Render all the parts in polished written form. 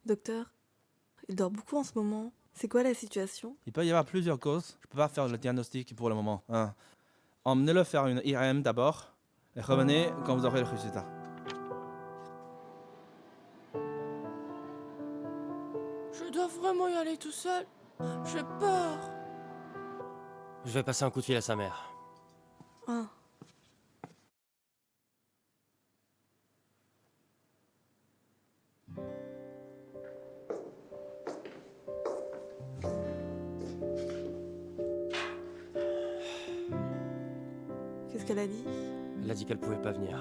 Docteur, il dort beaucoup en ce moment. C'est quoi la situation? Il peut y avoir plusieurs causes. Je peux pas faire le diagnostic pour le moment. Emmenez-le faire une IRM d'abord et revenez quand vous aurez le résultat. Je dois vraiment y aller tout seul. J'ai peur. Je vais passer un coup de fil à sa mère. Ah. Qu'est-ce qu'elle a dit? Elle a dit qu'elle pouvait pas venir.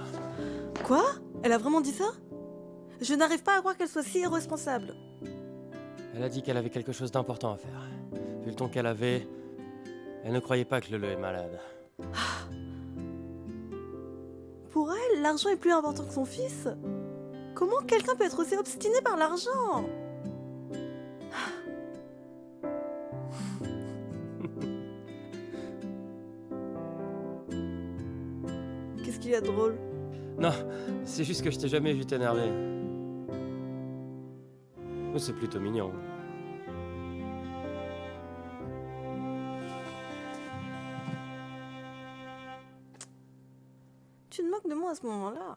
Quoi? Elle a vraiment dit ça? Je n'arrive pas à croire qu'elle soit si irresponsable. Elle a dit qu'elle avait quelque chose d'important à faire. Vu le ton qu'elle avait, elle ne croyait pas que Lolo est malade. Pour elle, l'argent est plus important que son fils. Comment quelqu'un peut être aussi obstiné par l'argent? Qu'est-ce qu'il y a de drôle? Non, c'est juste que je t'ai jamais vu t'énerver. Mais c'est plutôt mignon. Tu te moques de moi à ce moment-là.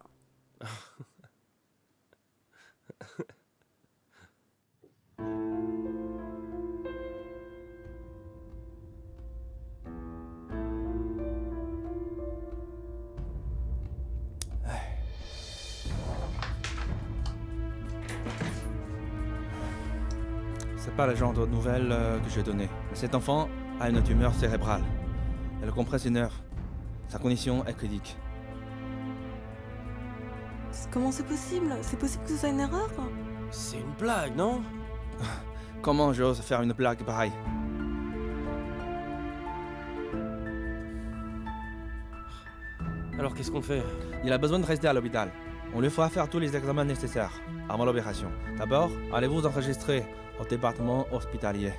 C'est pas le genre de nouvelles que j'ai donné. Mais cet enfant a une tumeur cérébrale. Elle compresse une heure. Sa condition est critique. Comment c'est possible? C'est possible que ce soit une erreur? C'est une blague, non? Comment j'ose faire une blague pareille? Alors qu'est-ce qu'on fait? Il a besoin de rester à l'hôpital. On lui fera faire tous les examens nécessaires avant l'opération. D'abord, allez-vous enregistrer au département hospitalier.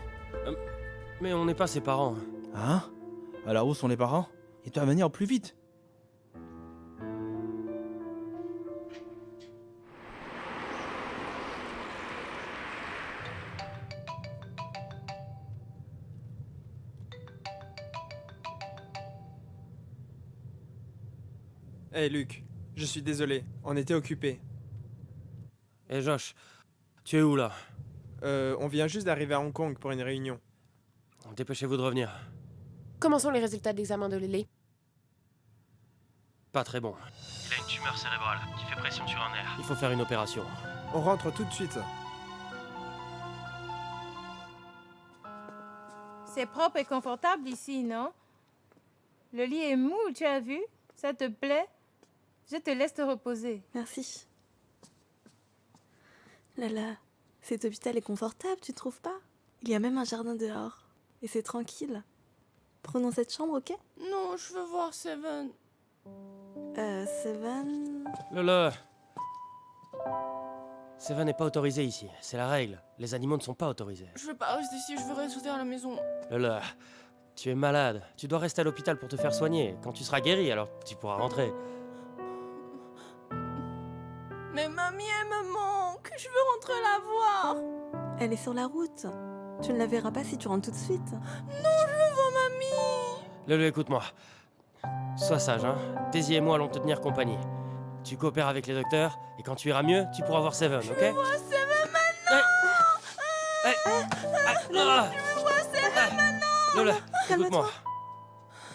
Mais on n'est pas ses parents. Hein? Alors où sont les parents? Ils doivent venir au plus vite. Hey Luc, je suis désolé, on était occupés. Eh Josh, tu es où là? On vient juste d'arriver à Hong Kong pour une réunion. Dépêchez-vous de revenir. Comment sont les résultats de l'examen de Lily? Pas très bon. Il a une tumeur cérébrale qui fait pression sur un nerf. Il faut faire une opération. On rentre tout de suite. C'est propre et confortable ici, non? Le lit est mou, tu as vu? Ça te plaît? Je te laisse te reposer. Merci. Lala, cet hôpital est confortable, tu trouves pas? Il y a même un jardin dehors. Et c'est tranquille. Prenons cette chambre, ok? Non, je veux voir Seven. Seven... Lolo! Seven n'est pas autorisé ici, c'est la règle. Les animaux ne sont pas autorisés. Je veux pas rester ici, je veux rester à la maison. Lolo, tu es malade. Tu dois rester à l'hôpital pour te faire soigner. Quand tu seras guéri, alors tu pourras rentrer. Mais mamie, elle me manque. Je veux rentrer la voir. Elle est sur la route. Tu ne la verras pas si tu rentres tout de suite. Non, je veux voir mamie. Lolo, écoute-moi. Sois sage, hein. Daisy et moi allons te tenir compagnie. Tu coopères avec les docteurs, et quand tu iras mieux, tu pourras voir Seven, ok? Je veux voir Seven maintenant. Je veux voir Seven maintenant. Lola, écoute-moi.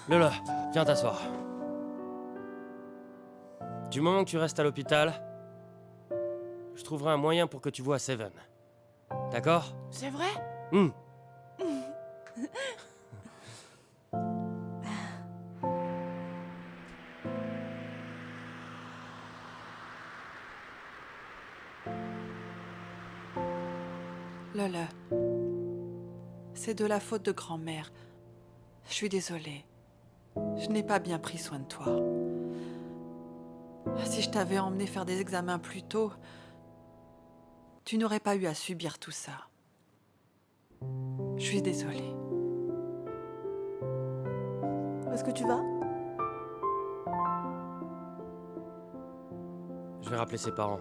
Lola, viens t'asseoir. Du moment que tu restes à l'hôpital, je trouverai un moyen pour que tu vois Seven. D'accord? C'est vrai? Lola, c'est de la faute de grand-mère. Je suis désolée. Je n'ai pas bien pris soin de toi. Si je t'avais emmené faire des examens plus tôt, tu n'aurais pas eu à subir tout ça. Je suis désolée. Où est-ce que tu vas? Je vais rappeler ses parents.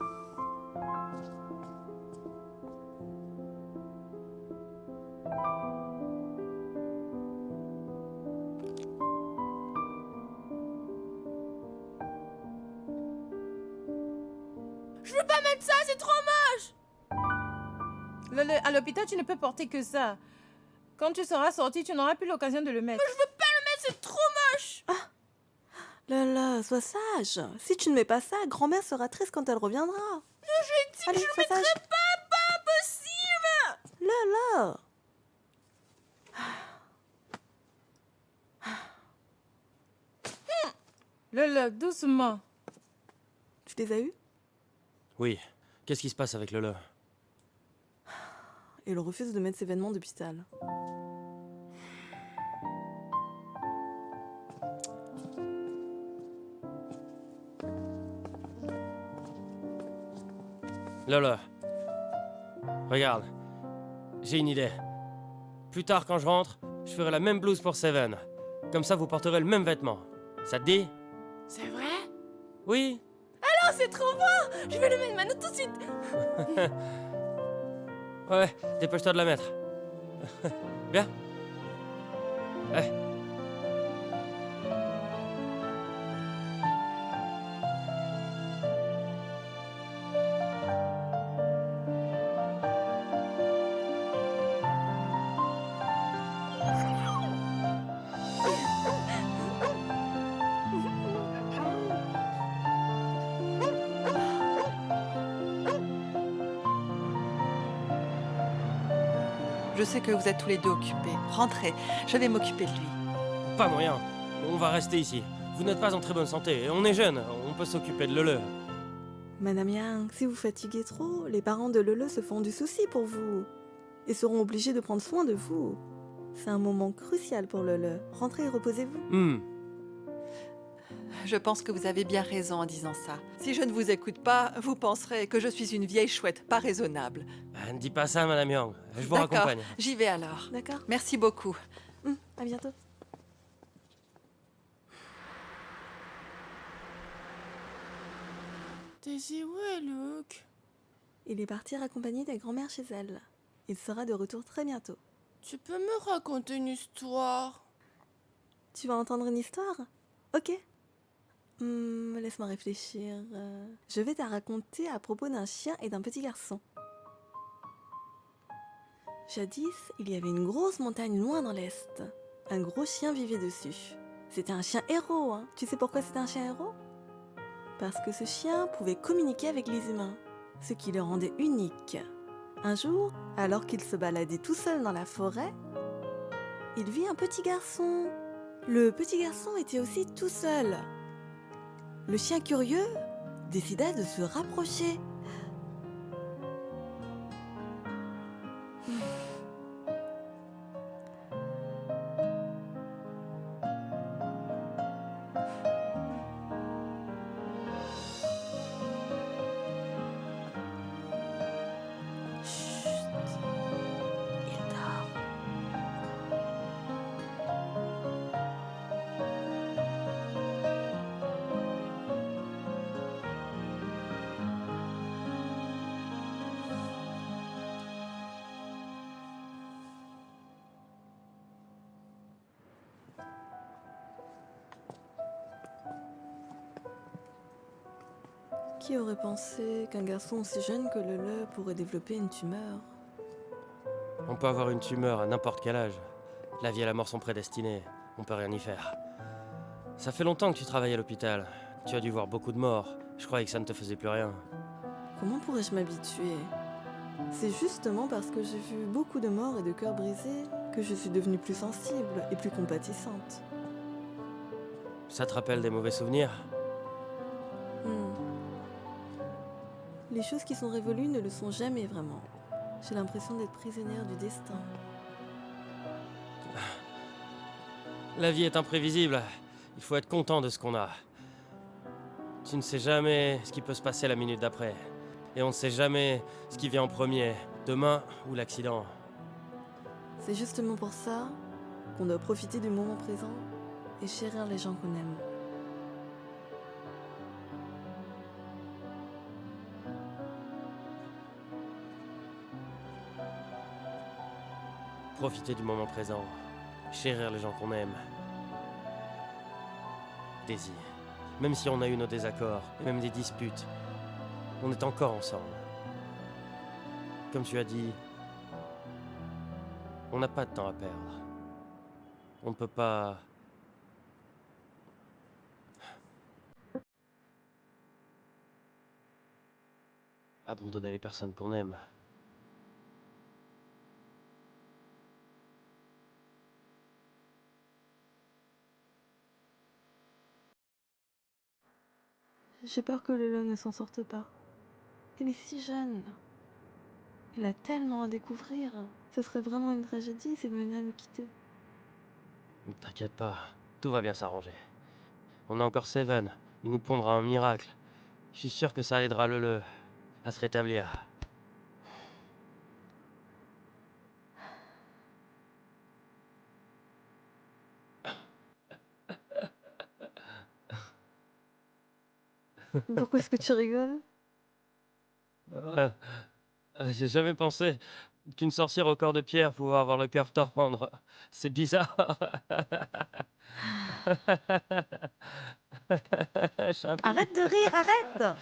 Je veux pas mettre ça, c'est trop moche. À l'hôpital, tu ne peux porter que ça. Quand tu seras sorti, tu n'auras plus l'occasion de le mettre. Mais c'est trop moche. Lala, sois sage. Si tu ne mets pas ça, grand-mère sera triste quand elle reviendra. Allez, je le sois mettrai sage. pas possible. Lala. Doucement. Tu les as eus? Oui. Qu'est-ce qui se passe avec Lolo? Il refuse de mettre ses vêtements d'hôpital. Lolo. Regarde. J'ai une idée. Plus tard, quand je rentre, je ferai la même blouse pour Seven. Comme ça, vous porterez le même vêtement. Ça te dit? C'est vrai? Oui. Oh, c'est trop beau. Je vais le mettre maintenant tout de suite. Ouais, dépêche-toi de la mettre. Bien. Ouais. Je sais que vous êtes tous les deux occupés. Rentrez, je vais m'occuper de lui. Pas moyen. On va rester ici. Vous n'êtes pas en très bonne santé. On est jeunes. On peut s'occuper de Lolo. Madame Yang, si vous fatiguez trop, les parents de Lele se font du souci pour vous et seront obligés de prendre soin de vous. C'est un moment crucial pour Lele. Rentrez et reposez-vous. Je pense que vous avez bien raison en disant ça. Si je ne vous écoute pas, vous penserez que je suis une vieille chouette pas raisonnable. Ne dis pas ça, Madame Yang. Je vous D'accord, raccompagne. j'y vais alors. D'accord. Merci beaucoup. À bientôt. Daisy, où est Luke? Il est parti raccompagner ta grand-mère chez elle. Il sera de retour très bientôt. Tu peux me raconter une histoire? Tu vas entendre une histoire? Ok. Laisse-moi réfléchir. Je vais te raconter à propos d'un chien et d'un petit garçon. Jadis, il y avait une grosse montagne loin dans l'Est. Un gros chien vivait dessus. C'était un chien héros, hein. Tu sais pourquoi c'était un chien héros? Parce que ce chien pouvait communiquer avec les humains, ce qui le rendait unique. Un jour, alors qu'il se baladait tout seul dans la forêt, il vit un petit garçon. Le petit garçon était aussi tout seul. Le chien curieux décida de se rapprocher. Chut, il dort. Qui aurait pensé qu'un garçon aussi jeune que Lele pourrait développer une tumeur? On peut avoir une tumeur à n'importe quel âge. La vie et la mort sont prédestinées. On peut rien y faire. Ça fait longtemps que tu travailles à l'hôpital. Tu as dû voir beaucoup de morts. Je croyais que ça ne te faisait plus rien. Comment pourrais-je m'habituer? C'est justement parce que j'ai vu beaucoup de morts et de cœurs brisés que je suis devenue plus sensible et plus compatissante. Ça te rappelle des mauvais souvenirs? Les choses qui sont révolues ne le sont jamais vraiment. J'ai l'impression d'être prisonnière du destin. La vie est imprévisible. Il faut être content de ce qu'on a. Tu ne sais jamais ce qui peut se passer la minute d'après. Et on ne sait jamais ce qui vient en premier, demain ou l'accident. C'est justement pour ça qu'on doit profiter du moment présent et chérir les gens qu'on aime. Profiter du moment présent. Chérir les gens qu'on aime. Daisy, même si on a eu nos désaccords, et même des disputes, on est encore ensemble. Comme tu as dit, on n'a pas de temps à perdre. On ne peut pas... abandonner les personnes qu'on aime. J'ai peur que Lolo ne s'en sorte pas. Elle est si jeune. Elle a tellement à découvrir. Ce serait vraiment une tragédie si elle venait à nous quitter. Ne t'inquiète pas, tout va bien s'arranger. On a encore Seven, il nous pondra un miracle. Je suis sûr que ça aidera Lele à se rétablir. Pourquoi est-ce que tu rigoles? J'ai jamais pensé qu'une sorcière au corps de pierre pouvait avoir le cœur tendre. C'est bizarre. Je suis un peu- Arrête de rire, arrête!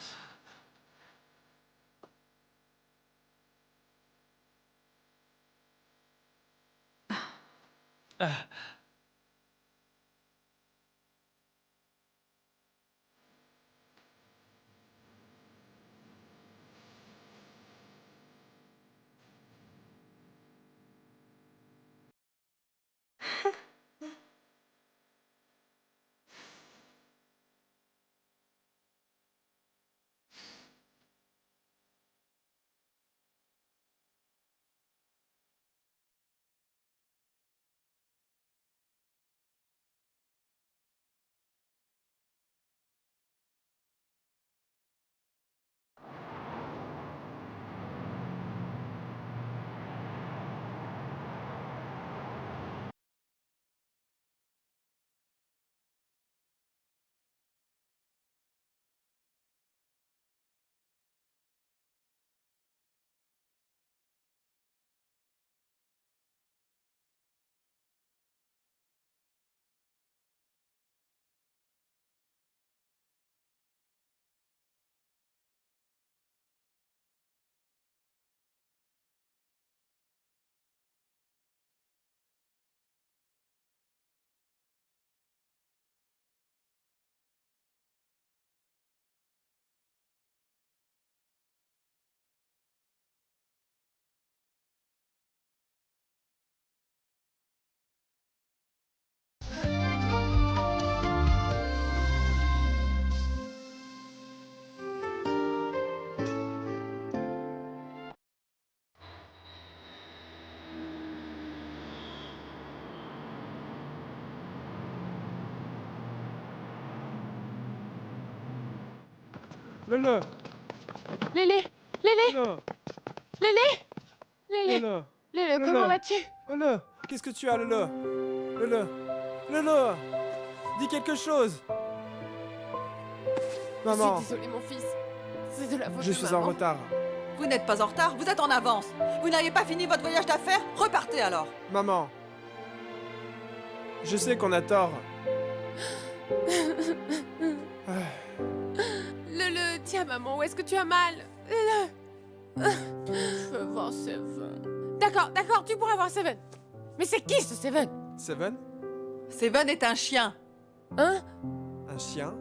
Lolo! Lélé, Lélé, Lolo! Lélé, Lélé, Lolo! Lélé, Lolo. comment vas-tu? Lolo! Qu'est-ce que tu as, Lolo? Lolo! Lolo! Dis quelque chose! Maman! Je suis désolée, mon fils. C'est de la faute Je de suis maman. en retard. Vous n'êtes pas en retard, vous êtes en avance. Vous n'avez pas fini votre voyage d'affaires? Repartez alors. Maman! Je sais qu'on a tort. Le, tiens, maman, où est-ce que tu as mal? Je veux voir Seven. D'accord, tu pourras voir Seven. Mais c'est qui ce Seven? Seven? Seven est un chien. Hein? Un chien?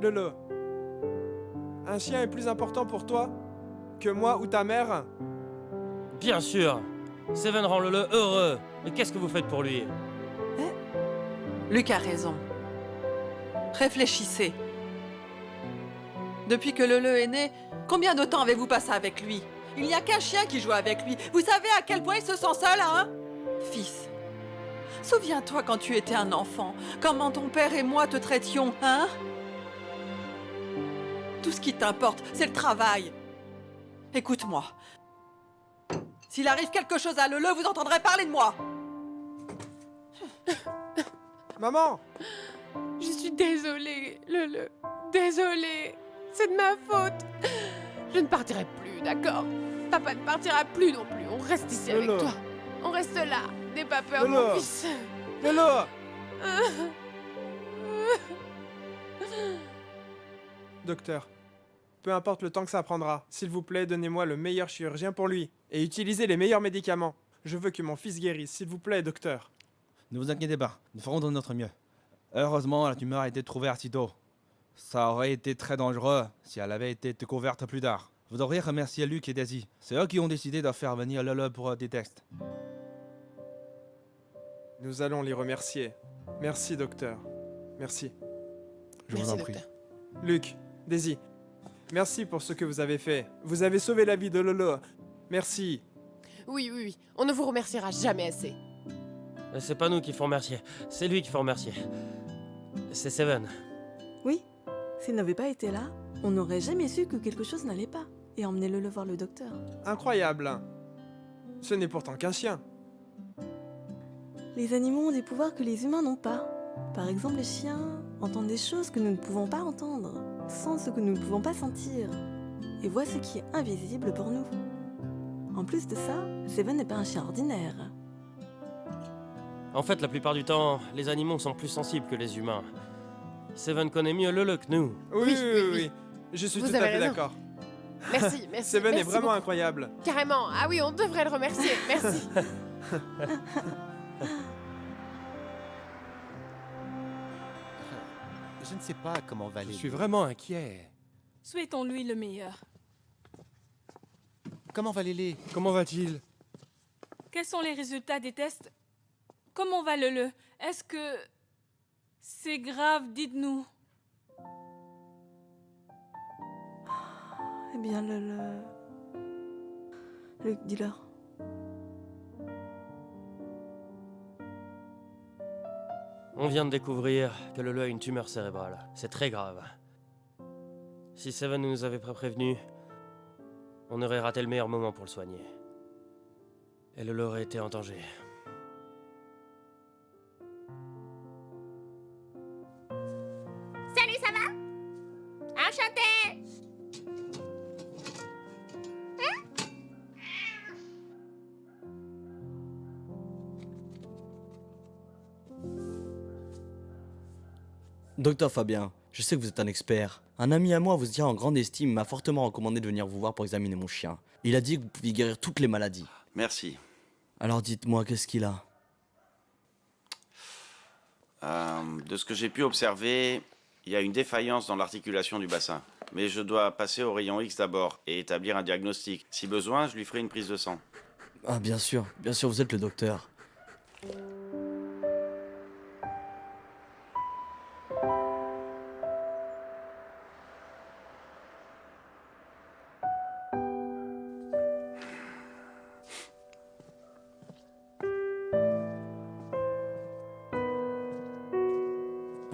Lolo, un chien est plus important pour toi que moi ou ta mère? Bien sûr, Seven rend Lele heureux. Mais qu'est-ce que vous faites pour lui? Luc a raison. Réfléchissez. Depuis que Lele est né, combien de temps avez-vous passé avec lui? Il n'y a qu'un chien qui joue avec lui. Vous savez à quel point il se sent seul, hein? Fils, souviens-toi quand tu étais un enfant, comment ton père et moi te traitions, hein? Tout ce qui t'importe, c'est le travail. Écoute-moi. S'il arrive quelque chose à Lele, vous entendrez parler de moi. Maman! Je suis désolée, Lele. Désolée. C'est de ma faute. Je ne partirai plus, d'accord? Papa ne partira plus non plus. On reste ici avec Lolo. toi. On reste là. N'aie pas peur, Lolo. mon fils. Lolo! Docteur, peu importe le temps que ça prendra, s'il vous plaît, donnez-moi le meilleur chirurgien pour lui. Et utilisez les meilleurs médicaments. Je veux que mon fils guérisse, s'il vous plaît, docteur. Ne vous inquiétez pas, nous ferons de notre mieux. Heureusement, la tumeur a été trouvée assez tôt. Ça aurait été très dangereux si elle avait été découverte plus tard. Vous devriez remercier Luc et Daisy. C'est eux qui ont décidé de faire venir Lolo pour des tests. Nous allons les remercier. Merci, docteur. Merci. Je vous en prie. Luc, Daisy, merci pour ce que vous avez fait. Vous avez sauvé la vie de Lolo. Merci. Oui, oui, oui. On ne vous remerciera jamais assez. C'est pas nous qui faut remercier, c'est lui qu'il faut remercier. C'est Seven. Oui, s'il n'avait pas été là, on n'aurait jamais su que quelque chose n'allait pas. Et emmenez-le voir le docteur. Incroyable. Ce n'est pourtant qu'un chien. Les animaux ont des pouvoirs que les humains n'ont pas. Par exemple, les chiens entendent des choses que nous ne pouvons pas entendre, sentent ce que nous ne pouvons pas sentir, et voient ce qui est invisible pour nous. En plus de ça, Seven n'est pas un chien ordinaire. En fait, la plupart du temps, les animaux sont plus sensibles que les humains. Seven connaît mieux Lolo que nous. Oui. Je suis Vous tout à avez fait raison. d'accord. Merci, merci. Seven est merci vraiment beaucoup. incroyable. Carrément. Ah oui, on devrait le remercier. Merci. Je ne sais pas comment va Je aller. suis vraiment inquiet. Souhaitons-lui le meilleur. Comment va Lélé? Comment va-t-il? Quels sont les résultats des tests? Comment va le? Est-ce que c'est grave? Dites-nous. Eh bien, Luc, dis-leur. On vient de découvrir que Lolo a une tumeur cérébrale. C'est très grave. Si Seven nous avait pas prévenus, on aurait raté le meilleur moment pour le soigner. Et Lolo aurait été en danger. Salut, ça va? Enchanté. Docteur Fabien, je sais que vous êtes un expert. Un ami à moi vous tient en grande estime m'a fortement recommandé de venir vous voir pour examiner mon chien. Il a dit que vous pouviez guérir toutes les maladies. Merci. Alors dites-moi, qu'est-ce qu'il a? De ce que j'ai pu observer, il y a une défaillance dans l'articulation du bassin. Mais je dois passer au rayon X d'abord et établir un diagnostic. Si besoin, je lui ferai une prise de sang. Ah bien sûr, vous êtes le docteur.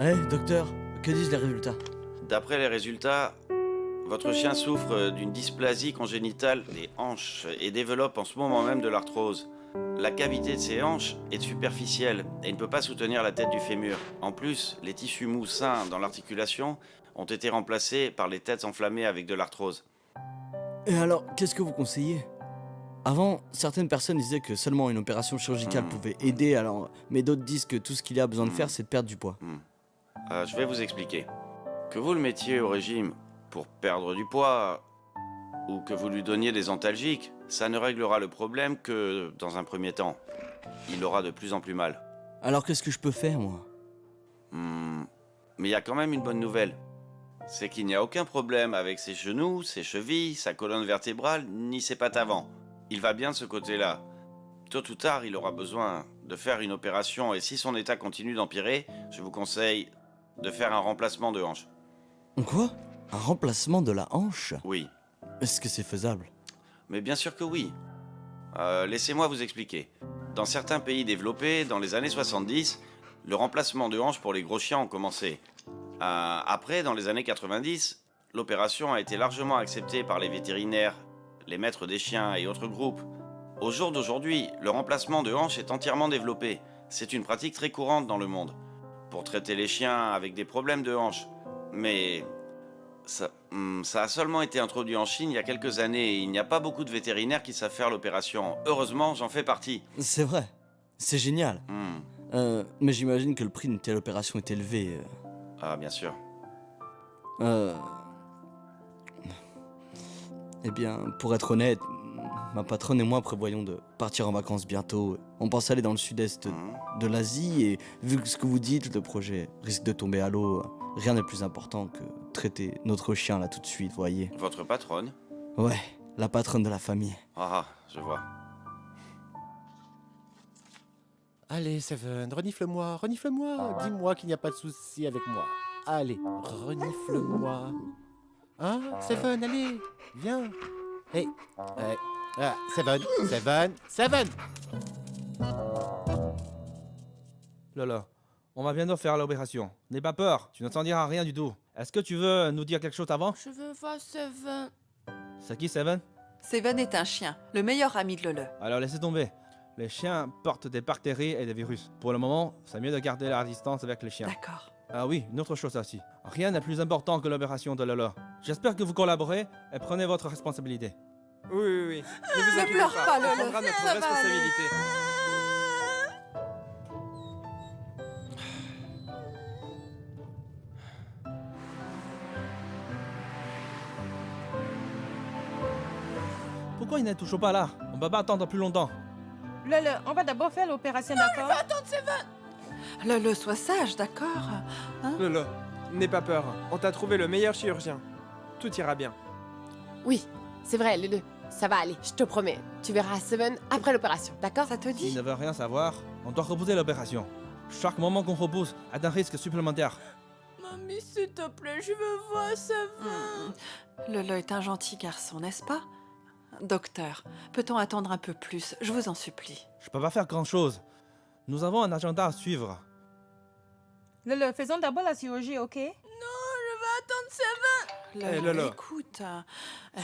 Eh, docteur, que disent les résultats? D'après les résultats, votre chien souffre d'une dysplasie congénitale des hanches et développe en ce moment même de l'arthrose. La cavité de ses hanches est superficielle et ne peut pas soutenir la tête du fémur. En plus, les tissus mous sains dans l'articulation ont été remplacés par les têtes enflammées avec de l'arthrose. Et alors, qu'est-ce que vous conseillez? Avant, certaines personnes disaient que seulement une opération chirurgicale pouvait aider, alors, mais d'autres disent que tout ce qu'il a besoin de faire, c'est de perdre du poids. Je vais vous expliquer. Que vous le mettiez au régime pour perdre du poids ou que vous lui donniez des antalgiques, ça ne réglera le problème que dans un premier temps. Il aura de plus en plus mal. Alors qu'est-ce que je peux faire, moi? Mais il y a quand même une bonne nouvelle. C'est qu'il n'y a aucun problème avec ses genoux, ses chevilles, sa colonne vertébrale, ni ses pattes avant. Il va bien de ce côté-là. Tôt ou tard, il aura besoin de faire une opération et si son état continue d'empirer, je vous conseille de faire un remplacement de hanche. Quoi? Un remplacement de la hanche? Oui. Est-ce que c'est faisable? Mais bien sûr que oui. Laissez-moi vous expliquer. Dans certains pays développés, dans les années 70, le remplacement de hanches pour les gros chiens ont commencé. Après, dans les années 90, l'opération a été largement acceptée par les vétérinaires, les maîtres des chiens et autres groupes. Au jour d'aujourd'hui, le remplacement de hanches est entièrement développé. C'est une pratique très courante dans le monde, pour traiter les chiens avec des problèmes de hanches. Mais Ça a seulement été introduit en Chine il y a quelques années et il n'y a pas beaucoup de vétérinaires qui savent faire l'opération. Heureusement, j'en fais partie. C'est vrai. C'est génial. Mais j'imagine que le prix d'une telle opération est élevé. Ah, bien sûr. Eh bien, pour être honnête, ma patronne et moi prévoyons de partir en vacances bientôt. On pense aller dans le sud-est de l'Asie et vu que ce que vous dites, le projet risque de tomber à l'eau, rien n'est plus important que traiter notre chien là tout de suite, voyez. Votre patronne? Ouais, la patronne de la famille. Ah, je vois. Allez, Seven, renifle-moi, renifle-moi. Dis-moi qu'il n'y a pas de souci avec moi. Allez, renifle-moi. Hein, Seven, allez, viens. Hey, Seven, Seven, Seven. Lolo, on va bientôt faire l'opération. N'aie pas peur, tu ne t'en diras rien du tout. Est-ce que tu veux nous dire quelque chose avant? Je veux voir Seven. C'est qui, Seven? Seven est un chien, le meilleur ami de Lele. Alors laissez tomber. Les chiens portent des bactéries et des virus. Pour le moment, c'est mieux de garder la distance avec les chiens. D'accord. Ah oui, une autre chose aussi. Rien n'est plus important que l'opération de Lolo. J'espère que vous collaborez et prenez votre responsabilité. Oui. Ne vous Ne inquiétez pleure pas, on Lolo, prendra notre ça va responsabilité. Pourquoi il n'est toujours pas là? On va pas attendre plus longtemps. Lele, on va d'abord faire l'opération, d'accord? Lele, sois sage, d'accord? Lolo, n'aie pas peur. On t'a trouvé le meilleur chirurgien. Tout ira bien. Oui, c'est vrai, Lele. Ça va aller, je te promets. Tu verras Seven après l'opération, d'accord? Ça te S'il dit? ne veut rien savoir, on doit repousser l'opération. Chaque moment qu'on repousse est un risque supplémentaire. Mamie, s'il te plaît, je veux voir Seven. Lele est un gentil garçon, n'est-ce pas? Docteur, peut-on attendre un peu plus? Je vous en supplie. Je peux pas faire grand-chose. Nous avons un agenda à suivre. Lele, faisons d'abord la chirurgie, ok? Attends Seven. Lele, Hey, Lolo. écoute.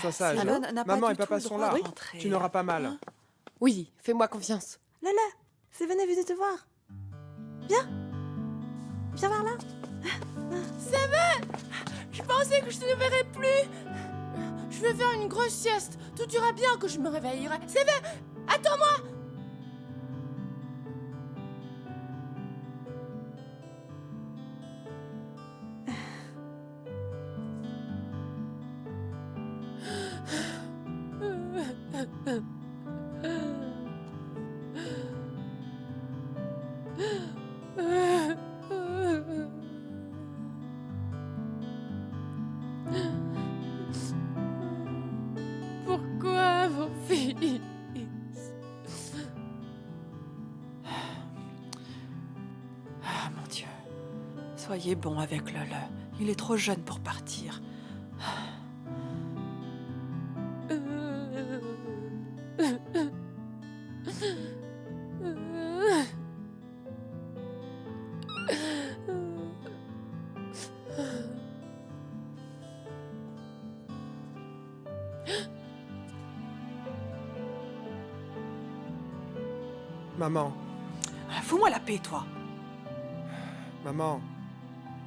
Sois sage. Lele n'a pas Maman du et papa tout le sont droit là. de rentrer. Tu n'auras pas mal. Oui, fais-moi confiance. Lele, Seven est venu te voir. Viens. Viens voir là. Je pensais que je te verrais plus. Je vais faire une grosse sieste. Tout ira bien que je me réveillerai. Seven, attends-moi. Pourquoi, mon fils? Ah, mon Dieu. Soyez bon avec Lele. Il est trop jeune pour partir. Maman, Fous-moi la paix, toi. maman.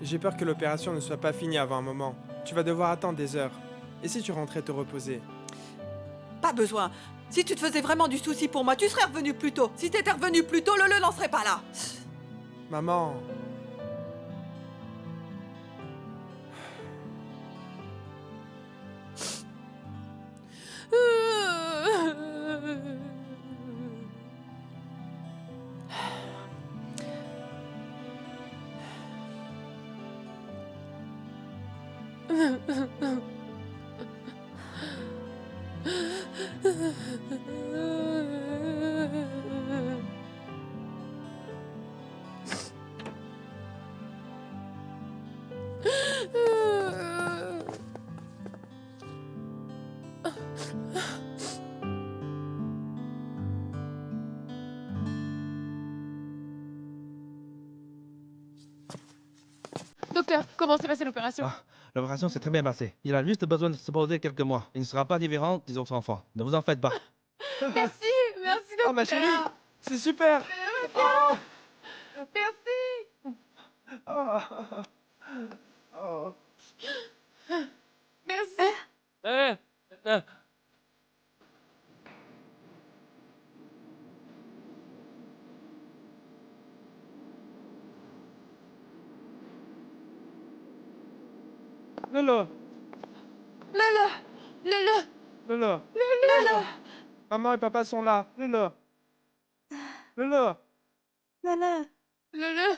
J'ai peur que l'opération ne soit pas finie avant un moment. Tu vas devoir attendre des heures. Et si tu rentrais te reposer? Pas besoin. Si tu te faisais vraiment du souci pour moi, tu serais revenu plus tôt. Si t'étais revenu plus tôt, Lele n'en serait pas là. Maman. Docteur, comment s'est passée l'opération? Ah, l'opération s'est très bien passée. Il a juste besoin de se poser quelques mois. Il ne sera pas différent des autres enfants. Ne vous en faites pas. Merci, merci docteur. Oh ma chérie, c'est super. Merci. Oh. Merci. Lolo, Lolo, Lolo, Lolo, Lolo. maman et papa sont là. Lolo, Lolo. Lala. Lolo.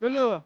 Lolo.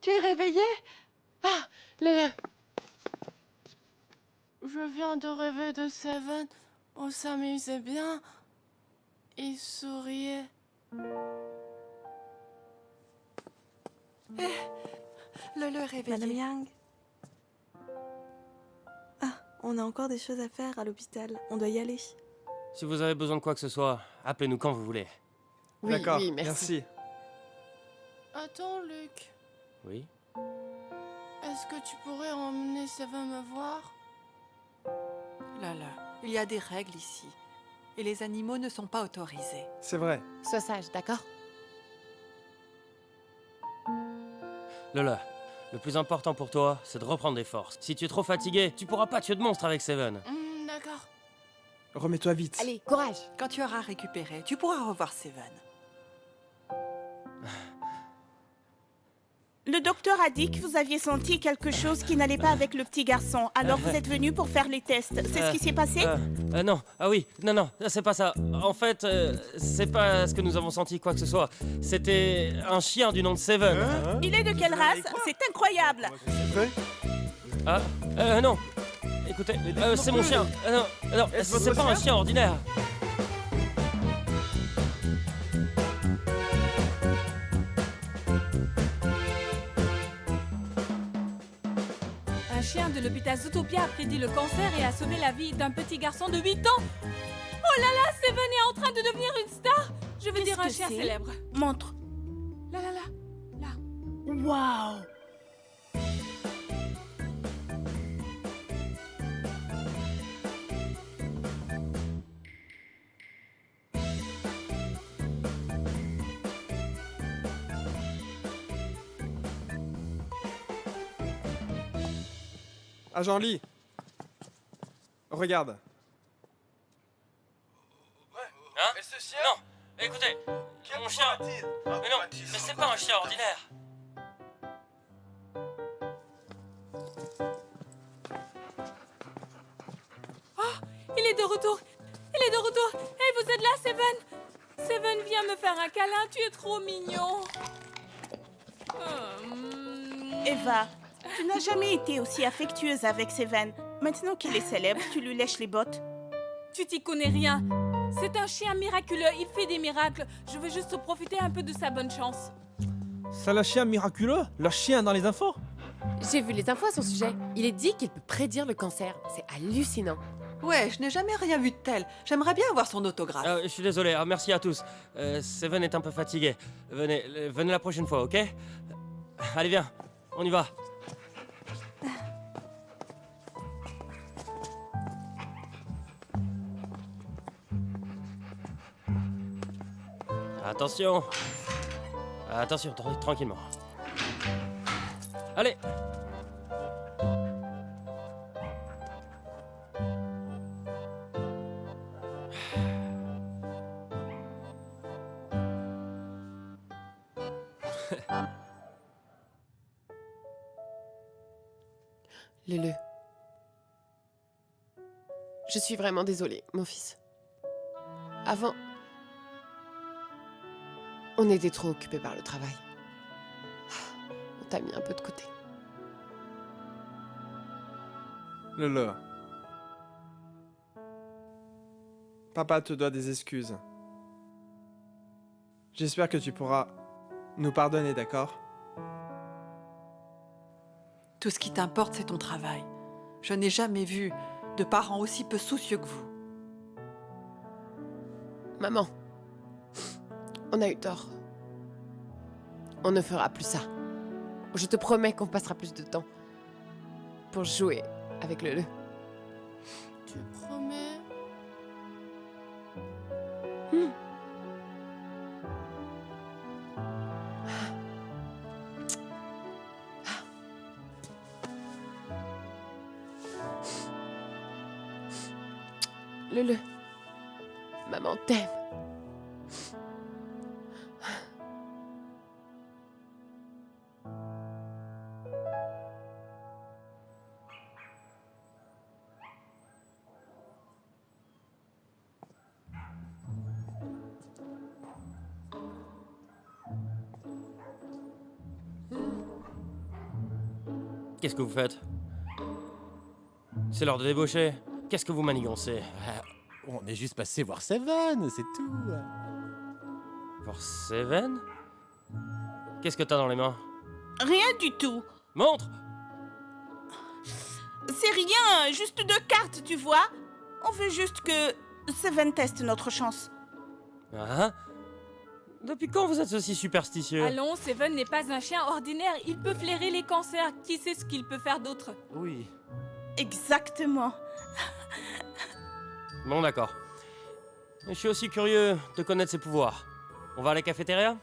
Tu es réveillé? Ah, Lolo. Je viens de rêver de Seven. On s'amusait bien. Il souriait. Le réveillé. Madame Yang. Ah, on a encore des choses à faire à l'hôpital. On doit y aller. Si vous avez besoin de quoi que ce soit, appelez-nous quand vous voulez. Oui, D'accord, oui, merci. merci. Attends, Luc. Oui? Est-ce que tu pourrais emmener Seven me voir? Lala, il y a des règles ici. Et les animaux ne sont pas autorisés. C'est vrai. Sois sage, d'accord? Lola, le plus important pour toi, c'est de reprendre des forces. Si tu es trop fatigué, tu pourras pas tuer de monstre avec Seven. D'accord. Remets-toi vite. Allez, courage. Quand tu auras récupéré, tu pourras revoir Seven. Le docteur a dit que vous aviez senti quelque chose qui n'allait pas avec le petit garçon. Alors vous êtes venu pour faire les tests. C'est ce qui s'est passé? Non, ah oui, non, c'est pas ça. En fait, c'est pas ce que nous avons senti, quoi que ce soit. C'était un chien du nom de Seven. Il est de quelle race? C'est incroyable. Ah, non. Écoutez, c'est mon chien. Non, c'est pas un chien ordinaire. Un chien de l'hôpital Zootopia a prédit le cancer et a sauvé la vie d'un petit garçon de 8 ans. Oh là là, Seven est en train de devenir une star. Je veux dire un chien célèbre. Montre. Là. Waouh. Agent Lee. Regarde. Hein? Non, écoutez, mon chien. Mais non, mais c'est pas un chien ordinaire. Il est de retour. Hey, vous êtes là, Seven? Seven, viens me faire un câlin. Tu es trop mignon. Eva, tu n'as jamais été aussi affectueuse avec Seven. Maintenant qu'il est célèbre, tu lui lèches les bottes. Tu t'y connais rien. C'est un chien miraculeux. Il fait des miracles. Je veux juste profiter un peu de sa bonne chance. C'est le chien miraculeux? Le chien dans les infos? J'ai vu les infos à son sujet. Il est dit qu'il peut prédire le cancer. C'est hallucinant. Ouais, je n'ai jamais rien vu de tel. J'aimerais bien avoir son autographe. Je suis désolé, merci à tous. Seven est un peu fatigué. Venez la prochaine fois, ok? Allez, viens, on y va. Attention. Attention, tranquillement. Allez. Lulu. Je suis vraiment désolée, mon fils. Avant, on était trop occupés par le travail. On t'a mis un peu de côté. Lulu. Papa te doit des excuses. J'espère que tu pourras nous pardonner, d'accord? Tout ce qui t'importe, c'est ton travail. Je n'ai jamais vu de parents aussi peu soucieux que vous. Maman, on a eu tort. On ne fera plus ça. Je te promets qu'on passera plus de temps pour jouer avec Lulu. Tu promets? Lulu, maman t'aime. Qu'est-ce que vous faites? C'est l'heure de débaucher. Qu'est-ce que vous manigancez? On est juste passé voir Seven, c'est tout. Voir Seven? Qu'est-ce que t'as dans les mains? Rien du tout. Montre! C'est rien, juste 2 cartes, tu vois. On veut juste que Seven teste notre chance. Ah? Depuis quand vous êtes aussi superstitieux? Allons, Seven n'est pas un chien ordinaire. Il peut flairer les cancers. Qui sait ce qu'il peut faire d'autre? Oui. Exactement. Bon, d'accord. Je suis aussi curieux de connaître ses pouvoirs. On va à la cafétéria?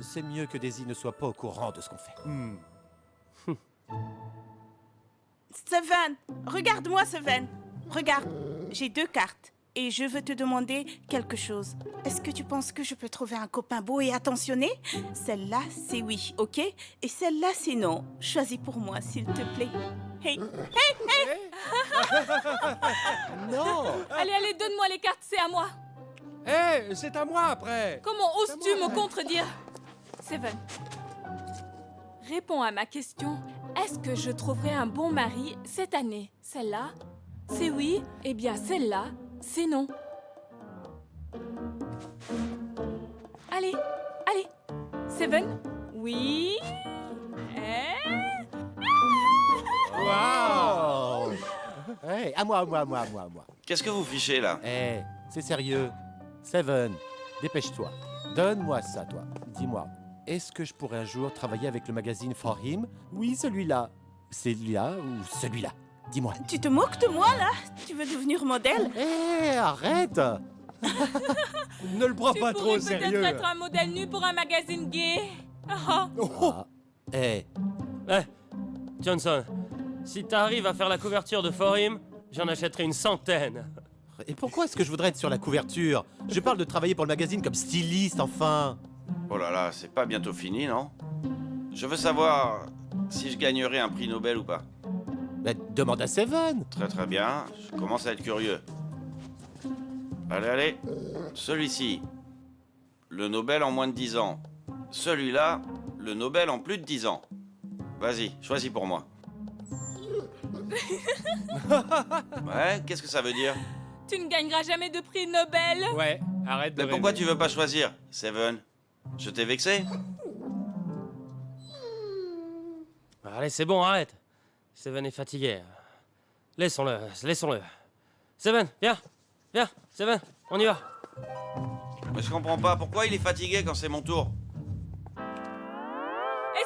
C'est mieux que Daisy ne soit pas au courant de ce qu'on fait. Seven, regarde-moi, Seven. Regarde, j'ai 2 cartes. Et je veux te demander quelque chose. Est-ce que tu penses que je peux trouver un copain beau et attentionné? Celle-là, c'est oui, ok? Et celle-là, c'est non. Choisis pour moi, s'il te plaît. Hey, hey, hey! Non! Allez, allez, donne-moi les cartes, c'est à moi. Hé, c'est à moi après. Comment oses-tu me contredire? Seven, réponds à ma question. Est-ce que je trouverai un bon mari cette année? Celle-là, c'est oui. Eh bien, celle-là, c'est non. Allez, allez. Seven? Oui. Wow! Hey, à moi. Qu'est-ce que vous fichez là? Eh, c'est sérieux. Seven, dépêche-toi. Donne-moi ça, toi. Dis-moi, est-ce que je pourrais un jour travailler avec le magazine For Him? Oui, celui-là. Celui-là ou celui-là? Dis-moi. Tu te moques de moi, là? Tu veux devenir modèle? Eh, arrête! Ne le prends pas trop au Tu pourrais sérieux. peut-être être un modèle nu pour un magazine gay. Ah. Eh, Johnson, si t'arrives à faire la couverture de For Him, j'en achèterai une 100aine. et pourquoi est-ce que je voudrais être sur la couverture? Je parle de travailler pour le magazine comme styliste, enfin. Oh là là, c'est pas bientôt fini, non? Je veux savoir si je gagnerai un prix Nobel ou pas. Bah, demande à Seven. Très très bien, je commence à être curieux. Allez, celui-ci, le Nobel en moins de 10 ans. Celui-là, le Nobel en plus de 10 ans. Vas-y, choisis pour moi. Ouais, qu'est-ce que ça veut dire? Tu ne gagneras jamais de prix Nobel. Ouais, arrête de Mais pourquoi rêver. tu veux pas choisir, Seven? Je t'ai vexé? Allez, c'est bon, arrête. Seven est fatigué. Laissons-le. Seven, viens, Seven, on y va. Mais je comprends pas, pourquoi il est fatigué quand c'est mon tour?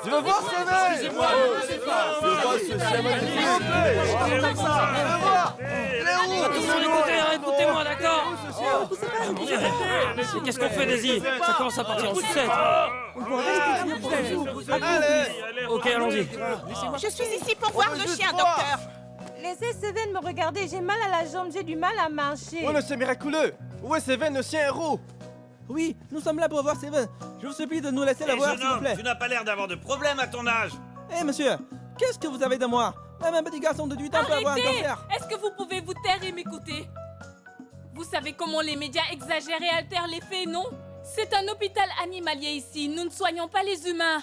Je veux voir Seven. Excusez-moi. Je veux voir ce Seven. S'il vous plaît. Comme ça. Je veux voir. Attention, écoutez-moi, d'accord? Ah, mon Dieu. Qu'est-ce qu'on fait, Daisy? Ça commence à partir en sucette. Ok, allons-y. Je suis ici pour voir le chien, docteur. Laissez Seven me regarder, j'ai mal à la jambe, j'ai du mal à marcher. Oh, c'est miraculeux. Où est Seven, le chien héros? Oui, nous sommes là pour voir Seven. Je vous supplie de nous laisser la voir, s'il vous plaît. Tu n'as pas l'air d'avoir de problème à ton âge. Eh, monsieur, Qu'est-ce que vous avez de moi? Même un petit garçon de 8 ans peut avoir un Arrêtez! cancer. Est-ce que vous pouvez vous taire et m'écouter? Vous savez comment les médias exagèrent et altèrent les faits, non? C'est un hôpital animalier ici. Nous ne soignons pas les humains.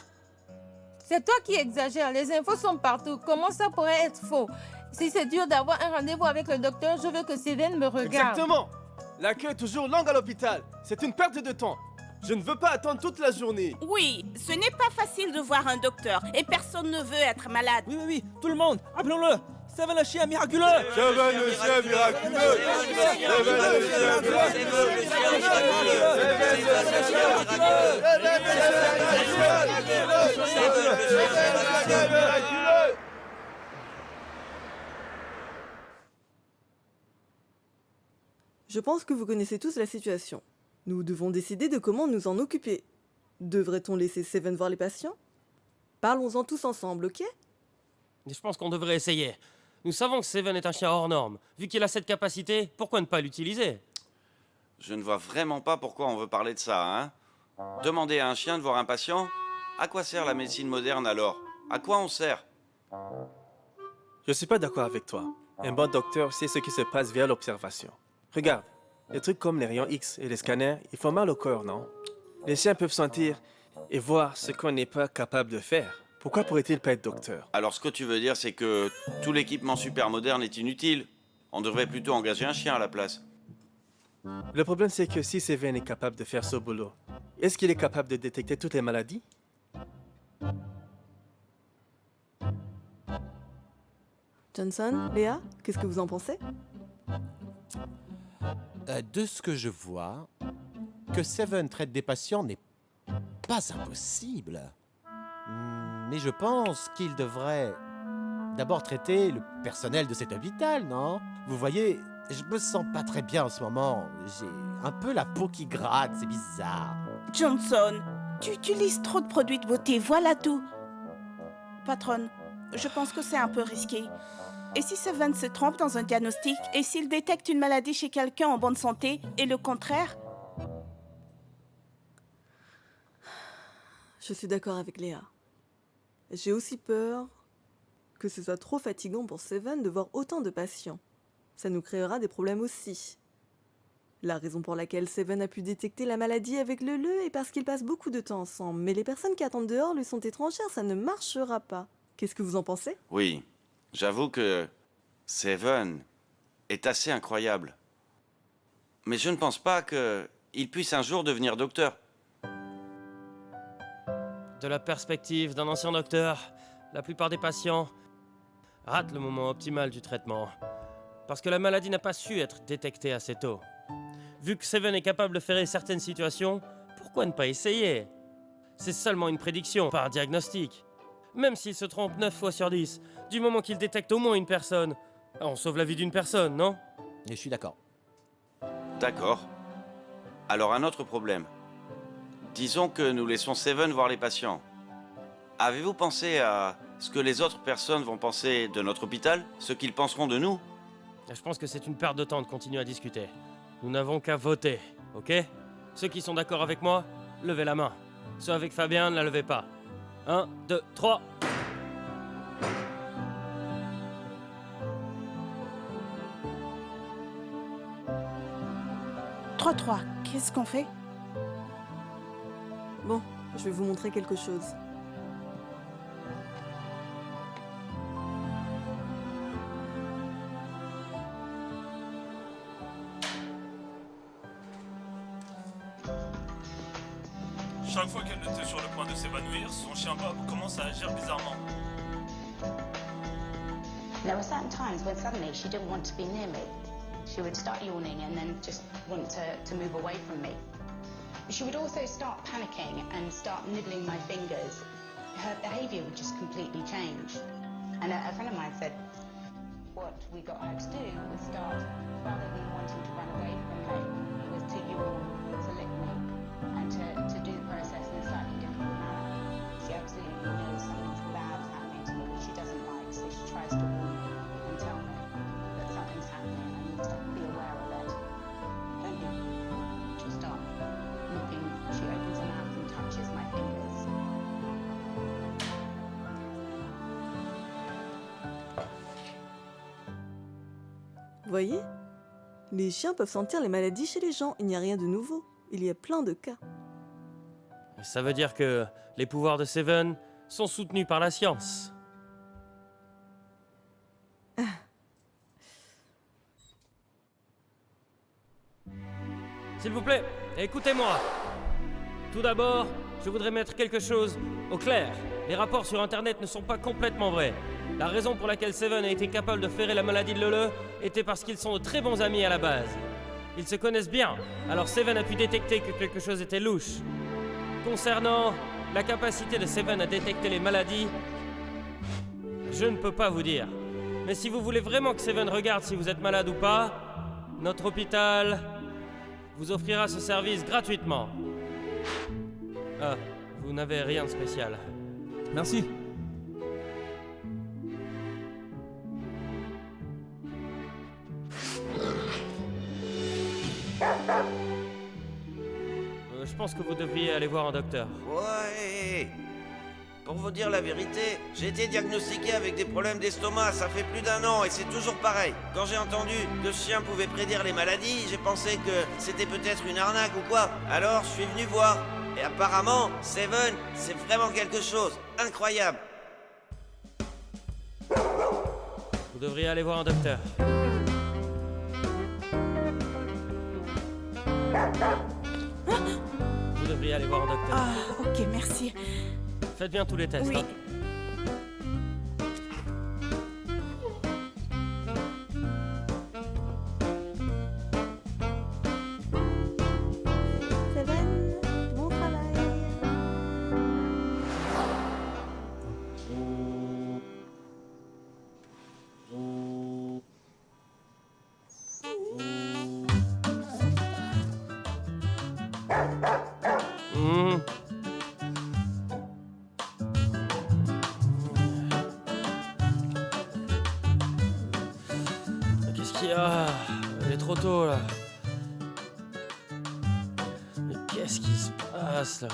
C'est toi qui exagères. Les infos sont partout. Comment ça pourrait être faux? Si c'est dur d'avoir un rendez-vous avec le docteur, je veux que Seven me regarde. Exactement. La queue est toujours longue à l'hôpital. C'est une perte de temps. Je ne veux pas attendre toute la journée. Oui, ce n'est pas facile de voir un docteur et personne ne veut être malade. Oui, oui, oui, tout le monde, appelons-le. Seven le chien miraculeux. Seven le chien miraculeux. Seven le chien miraculeux. Je pense que vous connaissez tous la situation. Nous devons décider de comment nous en occuper. Devrait-on laisser Seven voir les patients? Parlons-en tous ensemble, ok? Je pense qu'on devrait essayer. Nous savons que Seven est un chien hors norme. Vu qu'il a cette capacité, pourquoi ne pas l'utiliser? Je ne vois vraiment pas pourquoi on veut parler de ça, hein. Demander à un chien de voir un patient? À quoi sert la médecine moderne alors? À quoi on sert? Je suis pas d'accord avec toi. Un bon docteur sait ce qui se passe via l'observation. Regarde, les trucs comme les rayons X et les scanners, ils font mal au corps, non? Les chiens peuvent sentir et voir ce qu'on n'est pas capable de faire. Pourquoi pourrait-il pas être docteur? Alors ce que tu veux dire, c'est que tout l'équipement super moderne est inutile. On devrait plutôt engager un chien à la place. Le problème, c'est que si Seven est capable de faire ce boulot, est-ce qu'il est capable de détecter toutes les maladies? Johnson, Léa, qu'est-ce que vous en pensez? De ce que je vois, que Seven traite des patients n'est pas impossible. Mais je pense qu'il devrait d'abord traiter le personnel de cet hôpital, non? Vous voyez, je me sens pas très bien en ce moment. J'ai un peu la peau qui gratte, c'est bizarre. Johnson, tu utilises trop de produits de beauté, voilà tout. Patronne, je pense que c'est un peu risqué. Et si Seven se trompe dans un diagnostic, et s'il détecte une maladie chez quelqu'un en bonne santé, et le contraire? Je suis d'accord avec Léa. J'ai aussi peur que ce soit trop fatigant pour Seven de voir autant de patients. Ça nous créera des problèmes aussi. La raison pour laquelle Seven a pu détecter la maladie avec le est parce qu'ils passent beaucoup de temps ensemble. Mais les personnes qui attendent dehors lui sont étrangères, ça ne marchera pas. Qu'est-ce que vous en pensez? Oui, j'avoue que Seven est assez incroyable. Mais je ne pense pas qu'il puisse un jour devenir docteur. De la perspective d'un ancien docteur, la plupart des patients ratent le moment optimal du traitement. Parce que la maladie n'a pas su être détectée assez tôt. Vu que Seven est capable de faire certaines situations, pourquoi ne pas essayer? C'est seulement une prédiction, pas un diagnostic. Même s'il se trompe 9 fois sur 10, du moment qu'il détecte au moins une personne, on sauve la vie d'une personne, non? Et je suis d'accord. D'accord. Alors un autre problème. Disons que nous laissons Seven voir les patients. Avez-vous pensé à ce que les autres personnes vont penser de notre hôpital? Ce qu'ils penseront de nous? Je pense que c'est une perte de temps de continuer à discuter. Nous n'avons qu'à voter, ok? Ceux qui sont d'accord avec moi, levez la main. Ceux avec Fabien, ne la levez pas. 1, 2, 3. Trois. Qu'est-ce qu'on fait? Bon, je vais vous montrer quelque chose. Chaque fois qu'elle était sur le point de s'évanouir, son chien Bob commence à agir bizarrement. There were certain times when suddenly she didn't want to be near me. She would start yawning and then just want to move away from me. She would also start panicking and start nibbling my fingers. Her behaviour would just completely change. And a friend of mine said, what we got her to do was start, rather than wanting to run away from me, was to yawn, to lick me, and to do the process in a slightly different manner. She absolutely knows something bad is happening to me, which she doesn't like, so she tries to warn me and tell me that something's happening and I need to be aware of it. Don't you? She'll start nipping, she opens her mouth and touches my fingers. Voyez? Les chiens peuvent sentir les maladies chez les gens, il n'y a rien de nouveau. Il y a plein de cas. Ça veut dire que les pouvoirs de Seven sont soutenus par la science. S'il vous plaît, écoutez-moi. Tout d'abord, je voudrais mettre quelque chose au clair. Les rapports sur Internet ne sont pas complètement vrais. La raison pour laquelle Seven a été capable de ferrer la maladie de Lele était parce qu'ils sont de très bons amis à la base. Ils se connaissent bien, alors Seven a pu détecter que quelque chose était louche. Concernant la capacité de Seven à détecter les maladies, je ne peux pas vous dire. Mais si vous voulez vraiment que Seven regarde si vous êtes malade ou pas, notre hôpital vous offrira ce service gratuitement. Ah, vous n'avez rien de spécial. Merci. Je pense que vous devriez aller voir un docteur. Ouais. Pour vous dire la vérité, j'ai été diagnostiqué avec des problèmes d'estomac, ça fait plus d'1 an et c'est toujours pareil. Quand j'ai entendu que ce chien pouvait prédire les maladies, j'ai pensé que c'était peut-être une arnaque ou quoi. Alors je suis venu voir. Et apparemment, Seven, c'est vraiment quelque chose. Incroyable. Vous devriez aller voir un docteur. Vous devriez aller voir un docteur. Ah, ok, merci. Faites bien tous les tests. Oui. Hein. Seven, bon travail. Mmh. Qu'est-ce qu'il y a? Il est trop tôt là. Mais qu'est-ce qui se passe là?